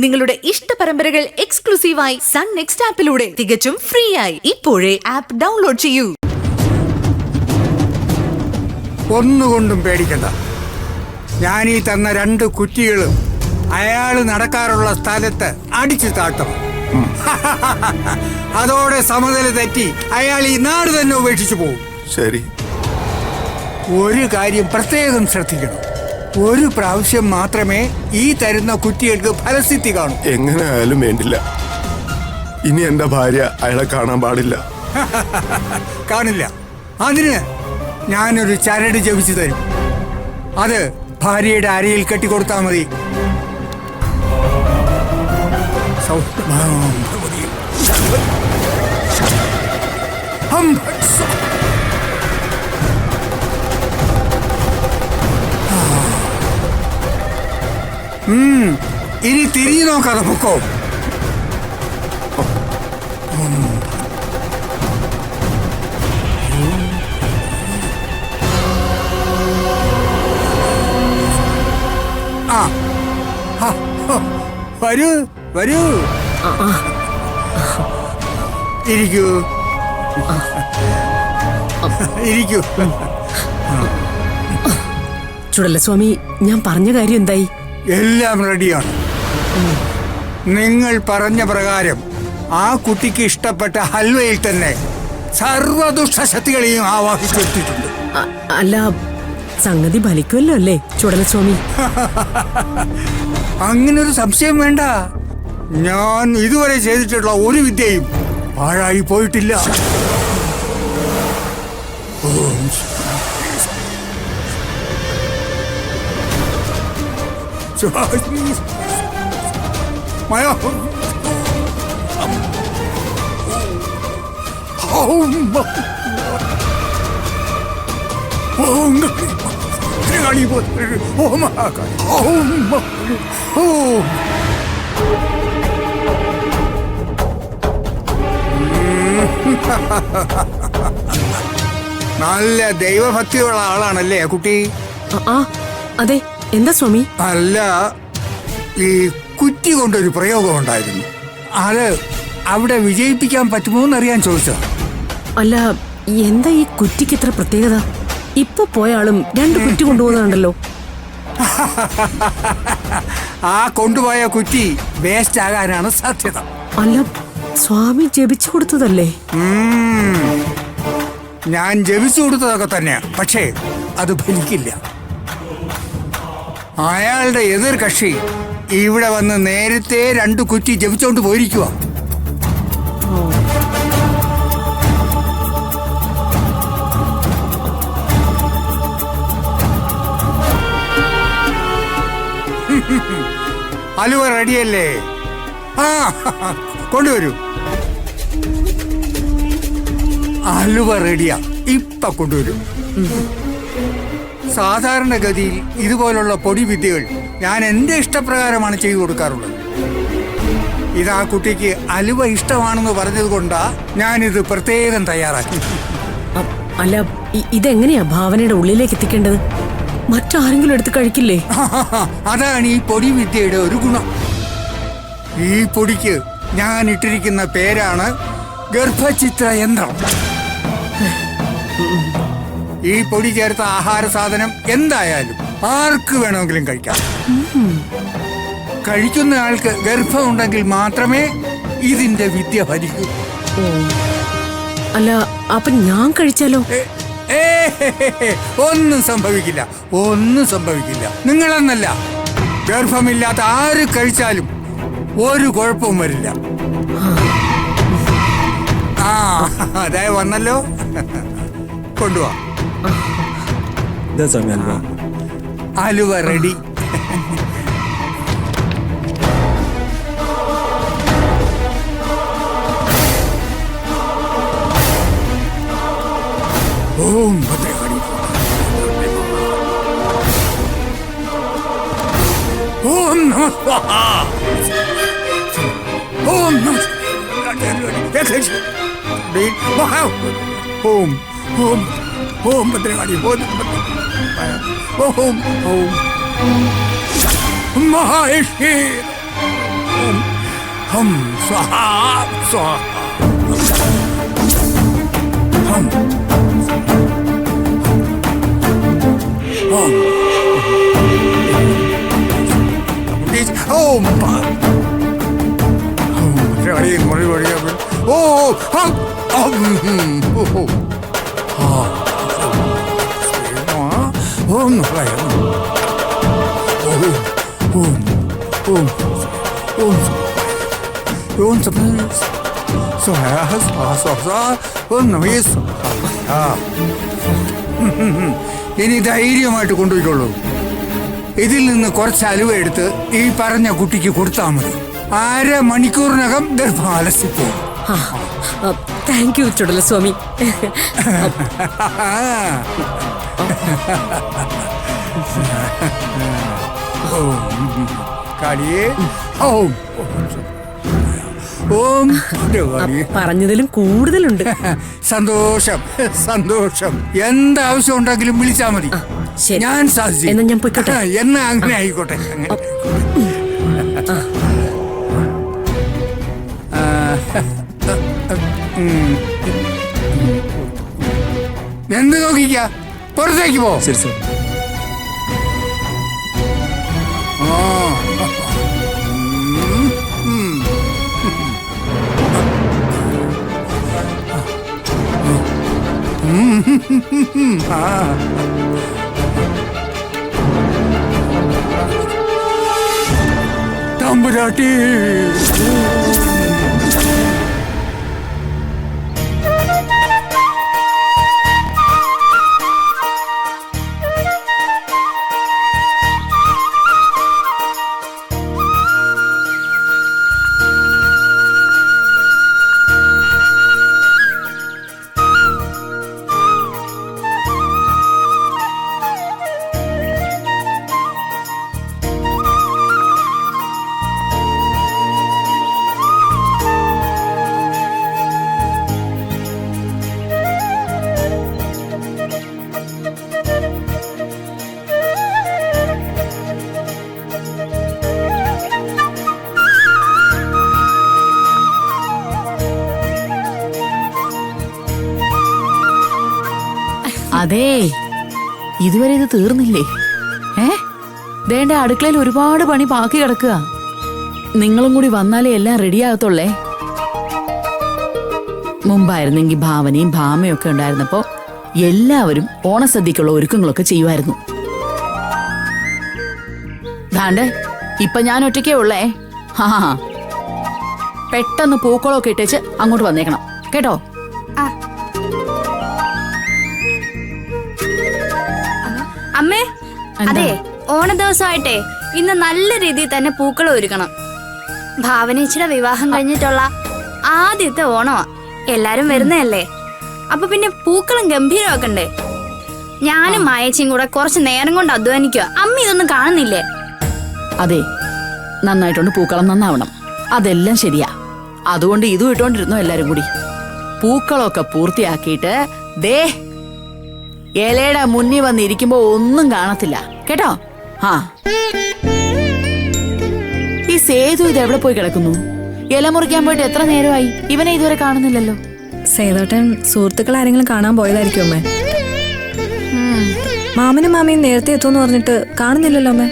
നിങ്ങളുടെ ഇഷ്ട പരമ്പരകൾ എക്സ്ക്ലൂസീവായി സൺ നെക്സ്റ്റ് ആപ്പിലൂടെ തികച്ചും ഫ്രീ ആയി. ഇപ്പോഴേ ആപ്പ് ഡൗൺലോഡ് ചെയ്യൂ. ഒന്നുകൊണ്ടും പേടിക്കണ്ട. ഞാൻ ഈ തന്ന 2 കുറ്റികളും അയാൾ നടക്കാറുള്ള സ്ഥലത്ത് അടിച്ചു താട്ടും. അതോടെ സമനില തെറ്റി അയാൾ ഈ നാട് തന്നെ ഉപേക്ഷിച്ചു പോകും. ശരി. ഒരു കാര്യം പ്രത്യേകം ശ്രദ്ധിക്കണം. ഒരു പ്രാവശ്യം മാത്രമേ ഈ തരുന്ന കുറ്റികൾക്ക് ഫലസിദ്ധി കാണൂ. എങ്ങനെ ആയാലും വേണ്ടില്ല. ഇനി എന്റെ ഭാര്യ അയാളെ കാണാൻ പാടില്ല. കാണില്ല. അതിന് ഞാനൊരു ചരട് ജപിച്ചു തരും. അത് ഭാര്യയുടെ അരയിൽ കെട്ടിക്കൊടുത്താൽ മതി. ഇനി തിരിഞ്ഞു നോക്കാതെ പൊക്കോ. വരൂ വരൂ, ഇരിക്കൂ ഇരിക്കൂ. ചുടലസ്വാമി, ഞാൻ പറഞ്ഞ കാര്യം എന്തായി? എല്ലാം റെഡിയാണ്. നിങ്ങൾ പറഞ്ഞ പ്രകാരം ആ കുട്ടിക്ക് ഇഷ്ടപ്പെട്ട ഹൽവയിൽ തന്നെ സർവദുഷ്ടശക്തികളെയും ആവാഹിച്ചെത്തിയിട്ടുണ്ട്. അല്ല, സംഗതി ഫലിക്കുമല്ലോ അല്ലേ ചുടലസ്വാമി? അങ്ങനൊരു സംശയം വേണ്ട. ഞാൻ ഇതുവരെ ചെയ്തിട്ടുള്ള ഒരു വിദ്യയും പാഴായി പോയിട്ടില്ല. നല്ല ദൈവഭക്തിയുള്ള ആളാണല്ലേ കുട്ടി? അതെ. എന്താ സ്വാമി? അല്ല, ഈ കുറ്റി കൊണ്ടൊരു പ്രയോഗം ഉണ്ടായിരുന്നു. അത് അവിടെ വിജയിപ്പിക്കാൻ പറ്റുമോ എന്നറിയാൻ ചോദിച്ചോ. അല്ല, എന്താ ഈ കുറ്റിക്ക് ഇത്ര പ്രത്യേകത? ഇപ്പൊ പോയ ആളും 2 കുറ്റി കൊണ്ടുപോകുന്നുണ്ടല്ലോ. ആ കൊണ്ടുപോയ കുറ്റി വേസ്റ്റ് ആകാനാണ് സാധ്യത. അല്ല, സ്വാമി ജപിച്ചു കൊടുത്തതല്ലേ? ഞാൻ ജപിച്ചു കൊടുത്തതൊക്കെ തന്നെയാ, പക്ഷേ അത് ഫലിക്കില്ല. അയാളുടെ എതിർ കക്ഷി ഇവിടെ വന്ന് നേരത്തെ 2 കുറ്റി ജപിച്ചോണ്ട് പോയിരിക്കുക. ഹലുവ റെഡിയല്ലേ? കൊണ്ടുവരൂ. ഹലുവ റെഡിയാ, ഇപ്പൊ കൊണ്ടുവരൂ. സാധാരണഗതിയിൽ ഇതുപോലുള്ള പൊടിവിദ്യകൾ ഞാൻ എന്റെ ഇഷ്ടപ്രകാരമാണ് ചെയ്തു കൊടുക്കാറുള്ളത്. ഇത് ആ കുട്ടിക്ക് ഹലുവ ഇഷ്ടമാണെന്ന് പറഞ്ഞത് കൊണ്ടാ ഞാനിത് പ്രത്യേകം തയ്യാറാക്കി. അല്ല, ഇതെങ്ങനെയാ ഭാവനയുടെ ഉള്ളിലേക്ക് എത്തിക്കേണ്ടത്? മറ്റാരെങ്കിലും എടുത്ത് കഴിക്കില്ലേ? അതാണ് ഈ പൊടിവിദ്യയുടെ ഒരു ഗുണം. ഈ പൊടിക്ക് ഞാൻ ഇട്ടിരിക്കുന്ന പേരാണ് ഗർഭചിത്ര യന്ത്രം. ഈ പൊടി ചേർത്ത ആഹാര സാധനം എന്തായാലും ആർക്ക് വേണമെങ്കിലും കഴിക്കാം. കഴിക്കുന്ന ആൾക്ക് ഗർഭം ഉണ്ടെങ്കിൽ മാത്രമേ ഇതിന്റെ വിദ്യ ഫലിക്കൂ. അല്ല, അപ്പൊ ഞാൻ കഴിച്ചാലോ? ഒന്നും സംഭവിക്കില്ല, ഒന്നും സംഭവിക്കില്ല. നിങ്ങളെന്നല്ല, ഗർഭമില്ലാത്ത ആര് കഴിച്ചാലും ഒരു കുഴപ്പവും വരില്ല. അതായത് വന്നല്ലോ, കൊണ്ടുപോവാ. ഹലുവ റെഡി. ഓം ഭദ്രകാളി, ഓം നമഃ സ്വാഹ, ഓം നമഃ ഓം ഓം ഓം ഭദ്രകാളി, ഓം ഓം മഹേശ്വര ഹം സ്വാഹ സ്വാഹ ഹം ഹം ഓം ഓ ഹം ഓം ഇനി ധൈര്യമായിട്ട് കൊണ്ടുപോയിക്കോളൂ. ഇതിൽ നിന്ന് കുറച്ച് അലുവ എടുത്ത് ഈ പറഞ്ഞ കുട്ടിക്ക് കൊടുത്താൽ മതി. 1/2 മണിക്കൂറിനകം ഗർഭം അലസിപ്പോകും. Thank you ചുടലസ്വാമി. കാളിയേ ഓം ഓം പറഞ്ഞതിലും കൂടുതലുണ്ട്. സന്തോഷം സന്തോഷം. എന്താവശ്യം ഉണ്ടെങ്കിലും വിളിച്ചാൽ മതി, ശരി. ഞാൻ സാധിച്ചു. എന്നാ ഞാൻ പോയിക്കോട്ടെ. എന്നാ അങ്ങനെ ആയിക്കോട്ടെ. എന്ത് നോക്കിക്ക, പുറത്തേക്ക് പോ. ശരി സാർ. തമ്പുരാട്ടി അതെ, ഇതുവരെ ഇത് തീർന്നില്ലേ? ദേണ്ട അടുക്കളയിൽ ഒരുപാട് പണി ബാക്കി കിടക്കുക. നിങ്ങളും കൂടി വന്നാലേ എല്ലാം റെഡിയാകത്തുള്ളേ. മുമ്പായിരുന്നെങ്കിൽ ഭാവനയും ഭാമയും ഒക്കെ ഉണ്ടായിരുന്നപ്പോ എല്ലാവരും ഓണസദ്യക്കുള്ള ഒരുക്കങ്ങളൊക്കെ ചെയ്യുമായിരുന്നു. ദാണ്ടേ ഇപ്പൊ ഞാൻ ഒറ്റയ്ക്കേ ഉള്ളേ. ഹാ, പെട്ടെന്ന് പൂക്കളമൊക്കെ ഇട്ടേച്ച് അങ്ങോട്ട് വന്നേക്കണം കേട്ടോ. അമ്മേ, അതെ, ഓണ ദിവസമായിട്ടേ ഇന്ന് നല്ല രീതിയിൽ തന്നെ പൂക്കൾ ഒരുക്കണം. ഭാവനേച്ചിയുടെ വിവാഹം കഴിഞ്ഞിട്ടുള്ള ആദ്യത്തെ ഓണമാ. എല്ലാരും വരുന്നതല്ലേ, അപ്പൊ പിന്നെ പൂക്കളും ഗംഭീരമാക്കണ്ടേ. ഞാനും മായച്ചിയും കൂടെ കുറച്ച് നേരം കൊണ്ട് അധ്വാനിക്കുക. അമ്മ ഇതൊന്നും കാണുന്നില്ലേ? അതെ, നന്നായിട്ടുണ്ട്. പൂക്കളം നന്നാവണം, അതെല്ലാം ശരിയാ. അതുകൊണ്ട് ഇതും ഇട്ടോണ്ടിരുന്നു എല്ലാരും കൂടി. പൂക്കളമൊക്കെ പൂർത്തിയാക്കിയിട്ട് ദേ ഇലയുടെ മുന്നിൽ വന്നിരിക്കുമ്പോ ഒന്നും കാണത്തില്ല കേട്ടോ. ആ, ഈ സേതു ഇത് എവിടെ പോയി കിടക്കുന്നു? ഇല മുറിക്കാൻ പോയിട്ട് എത്ര നേരമായി? ഇവനെ ഇതുവരെ കാണുന്നില്ലല്ലോ. സേതോട്ടൻ സുഹൃത്തുക്കൾ ആരെങ്കിലും കാണാൻ പോയതായിരിക്കും അമ്മേ. മാമനും മാമിയും നേരത്തെ എത്തുമെന്ന് പറഞ്ഞിട്ട് കാണുന്നില്ലല്ലോ അമ്മേ.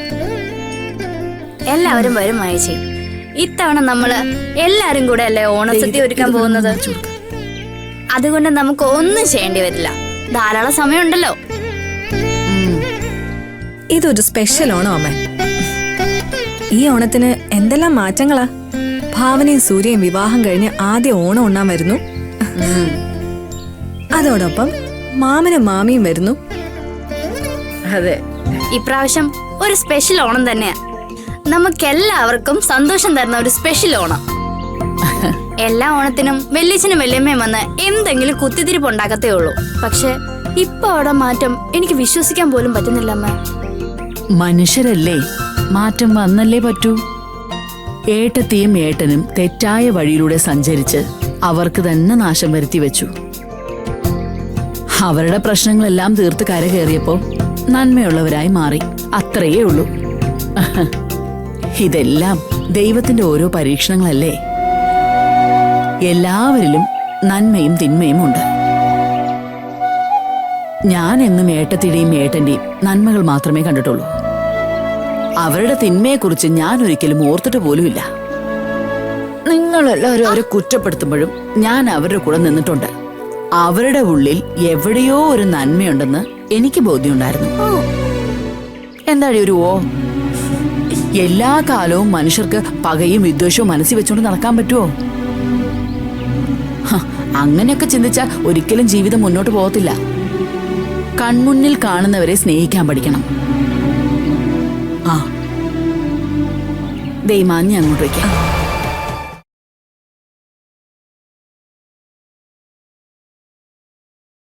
എല്ലാവരും വരും മായച്ചി. ഇത്തവണ നമ്മള് എല്ലാരും കൂടെ അല്ലേ ഓണസദ്യ ഒരുക്കാൻ പോകുന്നത്. അതുകൊണ്ട് നമുക്ക് ഒന്നും ചെയ്യേണ്ടി വരില്ല. ധാരാളം സമയമുണ്ടല്ലോ. ഇതൊരു സ്പെഷ്യൽ ഓണം അമ്മേ. ഈ ഓണത്തിന് എന്തെല്ലാം മാറ്റങ്ങളാ. ഭാവനയും സൂര്യയും വിവാഹം കഴിഞ്ഞ് ആദ്യ ഓണം ഉണ്ണാൻ വരുന്നു. അതോടൊപ്പം മാമനും മാമിയും വരുന്നു. അതെ, ഇപ്രാവശ്യം ഒരു സ്പെഷ്യൽ ഓണം തന്നെയാ. നമുക്കെല്ലാവർക്കും സന്തോഷം തരുന്ന ഒരു സ്പെഷ്യൽ ഓണം. എല്ലാ ഓണത്തിനും വല്യച്ഛനും വല്യമ്മയും വന്ന് എന്തെങ്കിലും കുത്തിത്തിരിപ്പ് ഉണ്ടാക്കത്തേ ഉള്ളൂ. പക്ഷെ ഇപ്പൊ അവിടെ മാറ്റം എനിക്ക് വിശ്വസിക്കാൻ പോലും പറ്റുന്നില്ല അമ്മ. മനുഷ്യരല്ലേ, മാറ്റം വന്നല്ലേ പറ്റൂ. ഏട്ടത്തിയും ഏട്ടനും തെറ്റായ വഴിയിലൂടെ സഞ്ചരിച്ച് അവർക്ക് തന്നെ നാശം വരുത്തി വെച്ചു. അവരുടെ പ്രശ്നങ്ങളെല്ലാം തീർത്ത് കരകയറിയപ്പോ നന്മയുള്ളവരായി മാറി. അത്രയേ ഉള്ളൂ. ഇതെല്ലാം ദൈവത്തിന്റെ ഓരോ പരീക്ഷണങ്ങളല്ലേ. എല്ലാവരിലും നന്മയും തിന്മയും ഉണ്ട്. ഞാൻ എന്നും ഏട്ടത്തിയുടെയും ഏട്ടന്റെയും നന്മകൾ മാത്രമേ കണ്ടിട്ടുള്ളൂ. അവരുടെ തിന്മയെക്കുറിച്ച് ഞാൻ ഒരിക്കലും ഓർത്തിട്ട് പോലുമില്ല. നിങ്ങളെല്ലാവരും അവരെ കുറ്റപ്പെടുത്തുമ്പോഴും ഞാൻ അവരുടെ കൂടെ നിന്നിട്ടുണ്ട്. അവരുടെ ഉള്ളിൽ എവിടെയോ ഒരു നന്മയുണ്ടെന്ന് എനിക്ക് ബോധ്യമുണ്ടായിരുന്നു. എന്താടി ഒരു ഓ? എല്ലാ കാലവും മനുഷ്യർക്ക് പകയും വിദ്വേഷവും മനസ്സിൽ വെച്ചുകൊണ്ട് നടക്കാൻ പറ്റുമോ? അങ്ങനെയൊക്കെ ചിന്തിച്ചാൽ ഒരിക്കലും ജീവിതം മുന്നോട്ട് പോകത്തില്ല. കൺമുന്നിൽ കാണുന്നവരെ സ്നേഹിക്കാൻ പഠിക്കണം. ദൈമാഞ്ഞ് അങ്ങോട്ട് വയ്ക്കാം.